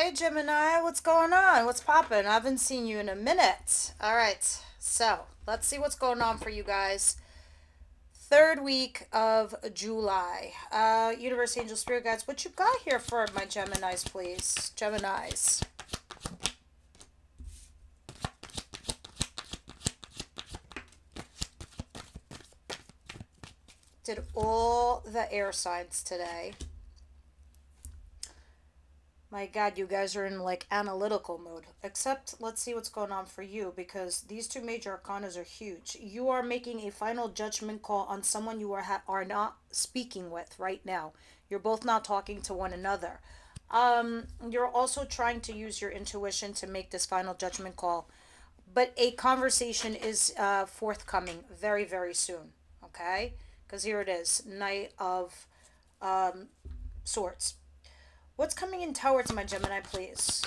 Hey Gemini, what's going on? What's poppin'? I haven't seen you in a minute. All right, so let's see what's going on for you guys. Third week of July. Universe, Angel, Spirit Guides, what you got here for my Geminis, please? Geminis. Did all the air signs today. My God, you guys are in like analytical mode. Except, let's see what's going on for you because these two major arcanas are huge. You are making a final judgment call on someone you are not speaking with right now. You're both not talking to one another. You're also trying to use your intuition to make this final judgment call, but a conversation is forthcoming very, very soon. Okay, because here it is, Knight of Swords. What's coming in towards my Gemini, please?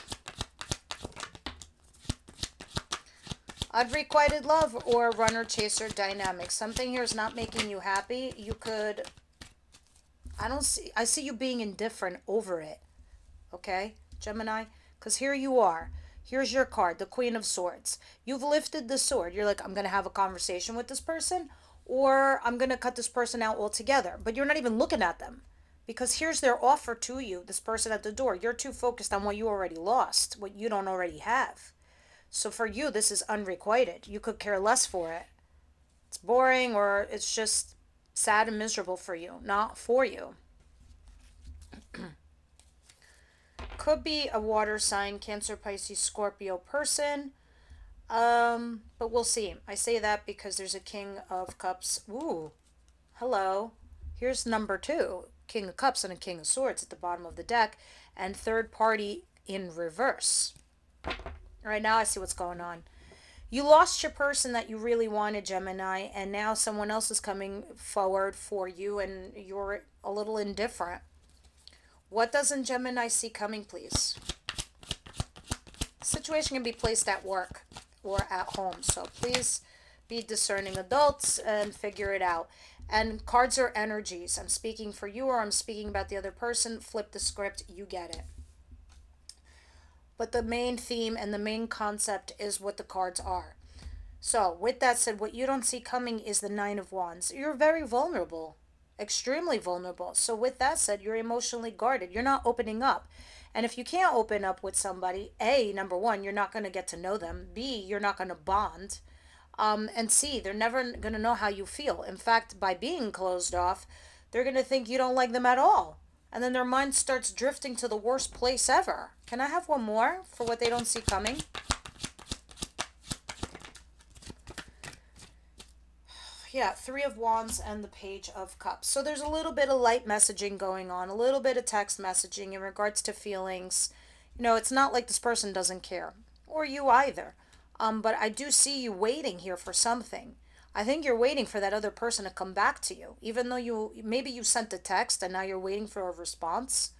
Unrequited love or runner chaser dynamic. Something here is not making you happy. You could, I see you being indifferent over it. Okay, Gemini? Because here you are. Here's your card, the Queen of Swords. You've lifted the sword. You're like, I'm going to have a conversation with this person, or I'm going to cut this person out altogether. But you're not even looking at them. Because here's their offer to you, this person at the door. You're too focused on what you already lost, what you don't already have. So for you, this is unrequited. You could care less for it. It's boring or it's just sad and miserable for you, not for you. Could be a water sign, Cancer, Pisces, Scorpio person. But we'll see. I say that because there's a King of Cups. Ooh, hello. Here's number 2. King of Cups and a King of Swords at the bottom of the deck, and third party in reverse. Right now I see what's going on. You lost your person that you really wanted, Gemini, and now someone else is coming forward for you and you're a little indifferent. What doesn't Gemini see coming, please? Situation can be placed at work or at home, so please be discerning adults and figure it out. And cards are energies. I'm speaking for you or I'm speaking about the other person. Flip the script. You get it. But the main theme and the main concept is what the cards are. So with that said, what you don't see coming is the Nine of Wands. You're very vulnerable. Extremely vulnerable. So with that said, you're emotionally guarded. You're not opening up. And if you can't open up with somebody, A, number one, you're not going to get to know them. B, you're not going to bond. And C, they're never going to know how you feel. In fact, by being closed off, they're going to think you don't like them at all. And then their mind starts drifting to the worst place ever. Can I have one more for what they don't see coming? Yeah, 3 of Wands and the Page of Cups. So there's a little bit of light messaging going on, a little bit of text messaging in regards to feelings. You know, it's not like this person doesn't care, or you either. But I do see you waiting here for something. I think you're waiting for that other person to come back to you, even though maybe you sent a text and now you're waiting for a response,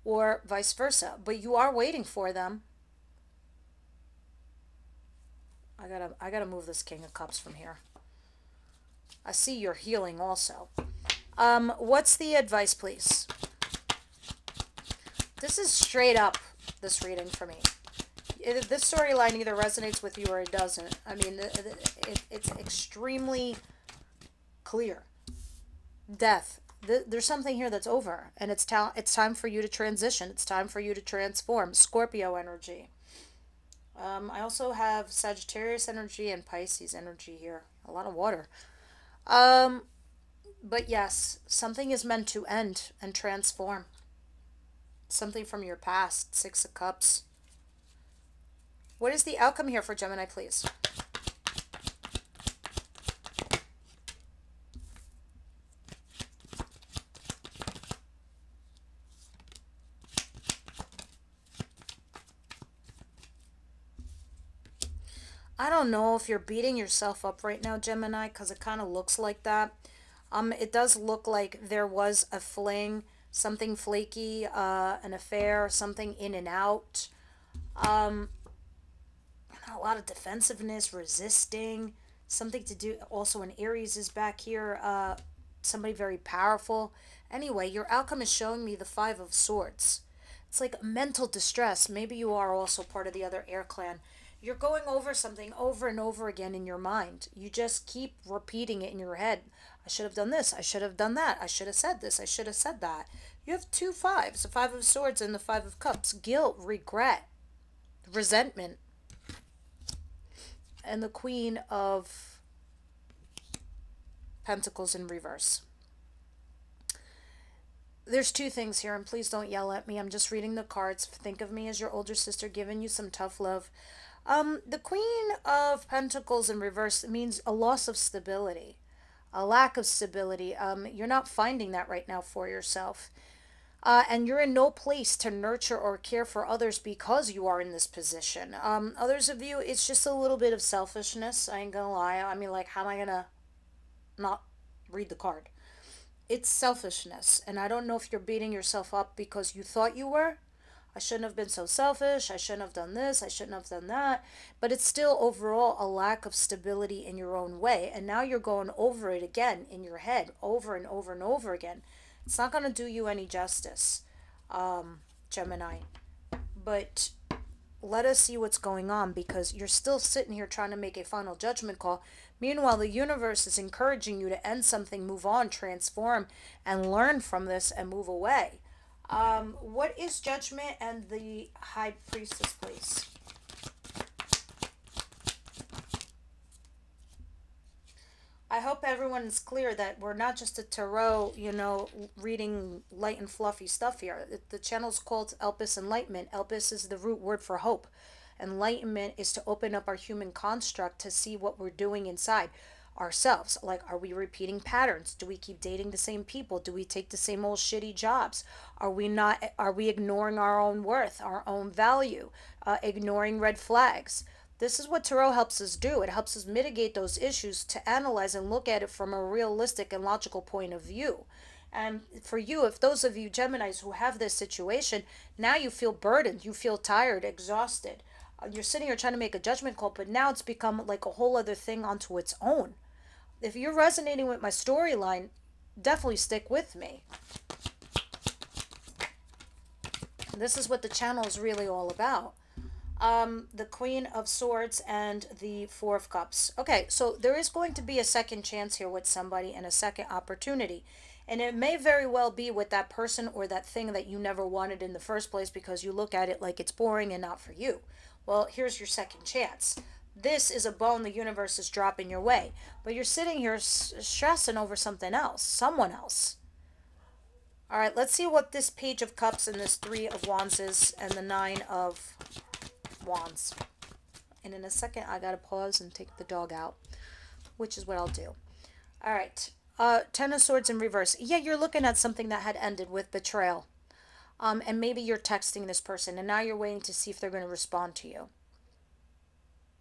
or vice versa. But you are waiting for them. I gotta move this King of Cups from here. I see you're healing also. What's the advice, please? This is straight up this reading for me. This storyline either resonates with you or it doesn't. I mean, it's extremely clear. Death. There's something here that's over, and it's time for you to transition. It's time for you to transform. Scorpio energy. I also have Sagittarius energy and Pisces energy here. A lot of water. But yes, something is meant to end and transform. Something from your past. 6 of Cups. What is the outcome here for Gemini, please? I don't know if you're beating yourself up right now, Gemini, because it kind of looks like that. It does look like there was a fling, something flaky, an affair, something in and out. A lot of defensiveness, resisting, something to do. Also, an Aries is back here. Somebody very powerful. Anyway, your outcome is showing me the 5 of Swords. It's like mental distress. Maybe you are also part of the other air clan. You're going over something over and over again in your mind. You just keep repeating it in your head. I should have done this. I should have done that. I should have said this. I should have said that. You have two fives, the Five of Swords and the Five of Cups. Guilt, regret, resentment. And the Queen of Pentacles in reverse. There's two things here, and please don't yell at me. I'm just reading the cards. Think of me as your older sister giving you some tough love. The Queen of Pentacles in reverse means a loss of stability, a lack of stability. You're not finding that right now for yourself. And you're in no place to nurture or care for others because you are in this position. Others of you, it's just a little bit of selfishness. I ain't gonna lie. I mean, like, how am I gonna not read the card? It's selfishness. And I don't know if you're beating yourself up because you thought you were. I shouldn't have been so selfish. I shouldn't have done this. I shouldn't have done that. But it's still overall a lack of stability in your own way. And now you're going over it again in your head, over and over and over again. It's not going to do you any justice, Gemini. But let us see what's going on, because you're still sitting here trying to make a final judgment call. Meanwhile, the universe is encouraging you to end something, move on, transform, and learn from this and move away. What is Judgment and the High Priestess, please? I hope everyone is clear that we're not just a tarot, you know, reading light and fluffy stuff here. The channel's called Elpis Enlightenment. Elpis is the root word for hope. Enlightenment is to open up our human construct to see what we're doing inside ourselves. Like, are we repeating patterns? Do we keep dating the same people? Do we take the same old shitty jobs? Are we ignoring our own worth, our own value, ignoring red flags? This is what tarot helps us do. It helps us mitigate those issues, to analyze and look at it from a realistic and logical point of view. And for you, if those of you Geminis who have this situation, now you feel burdened, you feel tired, exhausted. You're sitting here trying to make a judgment call, but now it's become like a whole other thing onto its own. If you're resonating with my storyline, definitely stick with me. This is what the channel is really all about. The Queen of Swords and the Four of Cups. Okay, so there is going to be a second chance here with somebody and a second opportunity. And it may very well be with that person or that thing that you never wanted in the first place because you look at it like it's boring and not for you. Well, here's your second chance. This is a bone the universe is dropping your way. But you're sitting here stressing over something else, someone else. All right, let's see what this Page of Cups and this Three of Wands is, and the Nine of Wands. And in a second, I got to pause and take the dog out, which is what I'll do. All right. Ten of Swords in reverse. Yeah, you're looking at something that had ended with betrayal. And maybe you're texting this person, and now you're waiting to see if they're going to respond to you.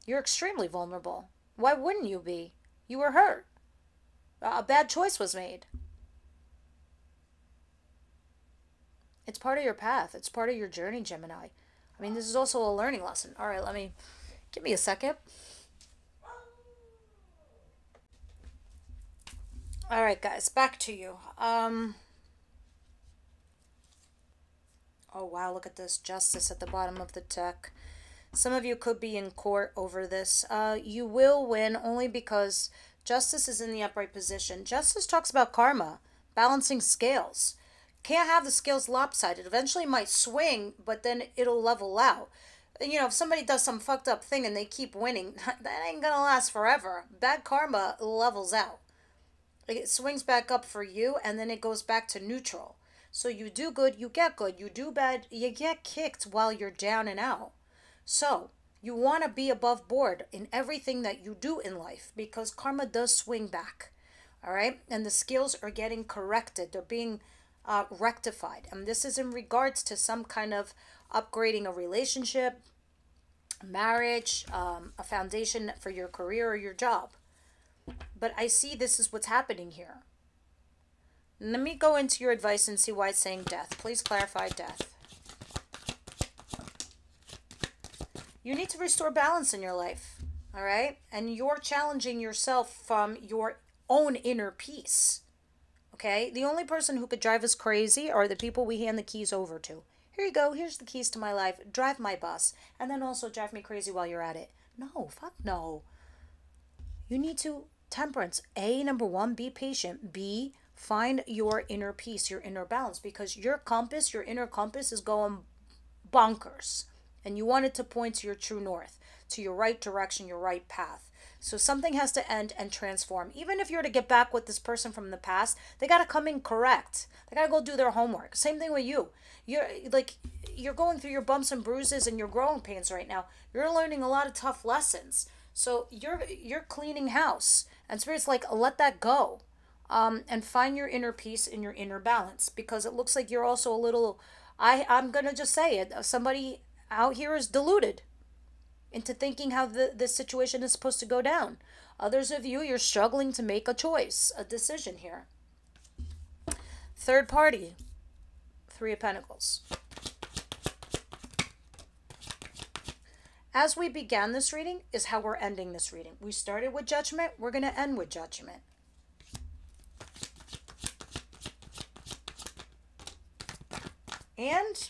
You're extremely vulnerable. Why wouldn't you be? You were hurt. A bad choice was made. It's part of your path. It's part of your journey, Gemini. I mean, this is also a learning lesson. All right, give me a second. All right, guys, back to you. Oh, wow, look at this. Justice at the bottom of the deck. Some of you could be in court over this. You will win only because Justice is in the upright position. Justice talks about karma, balancing scales. Can't have the scales lopsided. Eventually it might swing, but then it'll level out. You know, if somebody does some fucked up thing and they keep winning, that ain't gonna last forever. Bad karma levels out. It swings back up for you, and then it goes back to neutral. So you do good, you get good. You do bad, you get kicked while you're down and out. So you want to be above board in everything that you do in life, because karma does swing back. All right? And the scales are getting corrected. They're being rectified. And this is in regards to some kind of upgrading a relationship, marriage, a foundation for your career or your job. But I see this is what's happening here. Let me go into your advice and see why it's saying death. Please clarify death. You need to restore balance in your life. All right? And you're challenging yourself from your own inner peace. Okay? The only person who could drive us crazy are the people we hand the keys over to. Here you go. Here's the keys to my life. Drive my bus. And then also drive me crazy while you're at it. No, fuck no. You need to temperance. A, number one, be patient. B, find your inner peace, your inner balance, because your compass, your inner compass is going bonkers. And you want it to point to your true north, to your right direction, your right path. So something has to end and transform. Even if you're to get back with this person from the past, they got to come in correct. They got to go do their homework. Same thing with you. You're going through your bumps and bruises and your growing pains right now. You're learning a lot of tough lessons. So you're cleaning house. And Spirit's like, let that go. And find your inner peace and your inner balance, because it looks like you're also a little, I'm going to just say it, somebody out here is deluded into thinking how this situation is supposed to go down. Others of you, you're struggling to make a choice, a decision here. Third party, Three of Pentacles. As we began this reading is how we're ending this reading. We started with Judgment. We're going to end with Judgment. And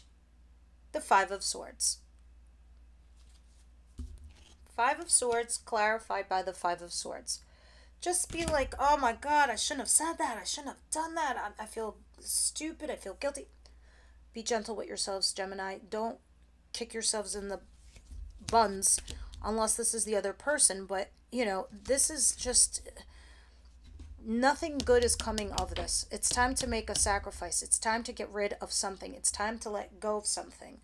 the Five of Swords. Five of Swords clarified by the Five of Swords. Just be like, oh my God, I shouldn't have said that. I shouldn't have done that. I feel stupid. I feel guilty. Be gentle with yourselves, Gemini. Don't kick yourselves in the buns unless this is the other person. But, you know, this is just, nothing good is coming of this. It's time to make a sacrifice. It's time to get rid of something. It's time to let go of something.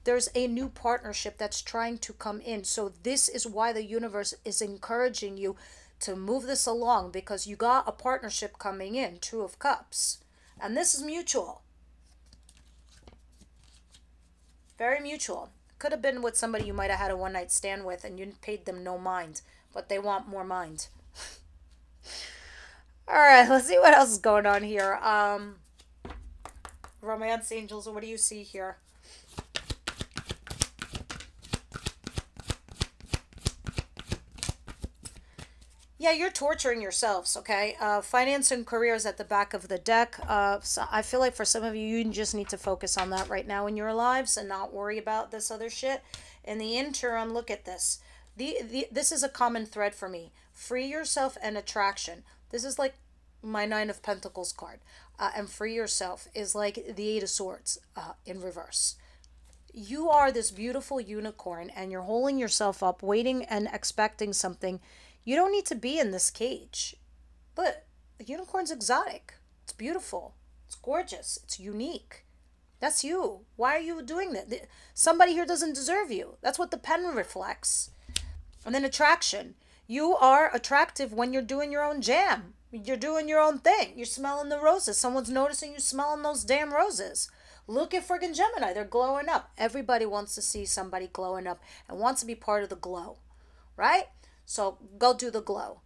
There's a new partnership that's trying to come in. So this is why the universe is encouraging you to move this along, because you got a partnership coming in, Two of Cups. And this is mutual. Very mutual. Could have been with somebody you might have had a one-night stand with and you paid them no mind, but they want more mind. All right, let's see what else is going on here. Romance angels, what do you see here? Yeah, you're torturing yourselves, okay? Finance and career is at the back of the deck. So I feel like for some of you, you just need to focus on that right now in your lives and not worry about this other shit. In the interim, look at this. This is a common thread for me. Free yourself and attraction. This is like my Nine of Pentacles card. And free yourself is like the Eight of Swords in reverse. You are this beautiful unicorn and you're holding yourself up, waiting and expecting something. You don't need to be in this cage. But the unicorn's exotic. It's beautiful. It's gorgeous. It's unique. That's you. Why are you doing that? Somebody here doesn't deserve you. That's what the pen reflects. And then attraction. You are attractive when you're doing your own jam. You're doing your own thing. You're smelling the roses. Someone's noticing you smelling those damn roses. Look at friggin' Gemini. They're glowing up. Everybody wants to see somebody glowing up and wants to be part of the glow. Right? So go do the glow.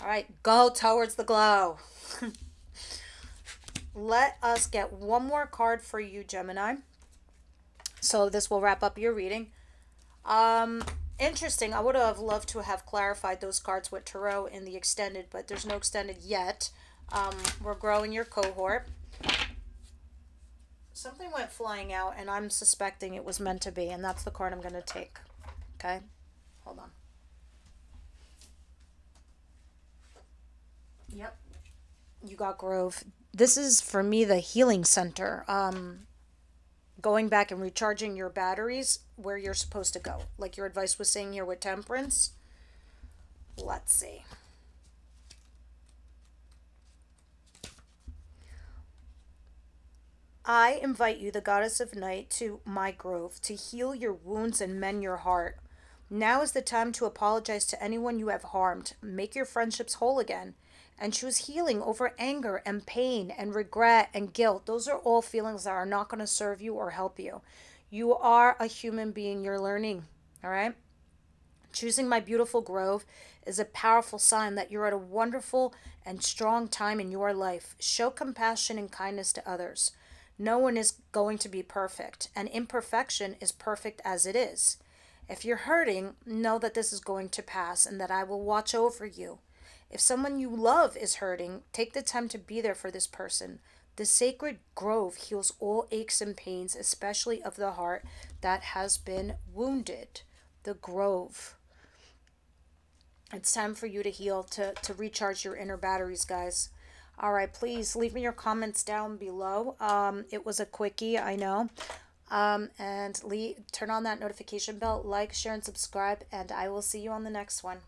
All right, go towards the glow. Let us get one more card for you, Gemini. So this will wrap up your reading. Interesting. I would have loved to have clarified those cards with Tarot in the extended, but there's no extended yet. We're growing your cohort. Something went flying out, and I'm suspecting it was meant to be, and that's the card I'm going to take. Okay? Hold on. Yep. You got Grove. This is, for me, the healing center. Going back and recharging your batteries where you're supposed to go. Like your advice was saying here with Temperance. Let's see. I invite you, the goddess of night, to my grove to heal your wounds and mend your heart. Now is the time to apologize to anyone you have harmed. Make your friendships whole again. And choose healing over anger and pain and regret and guilt. Those are all feelings that are not going to serve you or help you. You are a human being. You're learning. All right? Choosing my beautiful grove is a powerful sign that you're at a wonderful and strong time in your life. Show compassion and kindness to others. No one is going to be perfect, and imperfection is perfect as it is. If you're hurting, know that this is going to pass and that I will watch over you. If someone you love is hurting, take the time to be there for this person. The sacred grove heals all aches and pains, especially of the heart that has been wounded. The grove. It's time for you to heal, to recharge your inner batteries, guys. All right, please leave me your comments down below. It was a quickie, I know. And turn on that notification bell, like, share, and subscribe, and I will see you on the next one.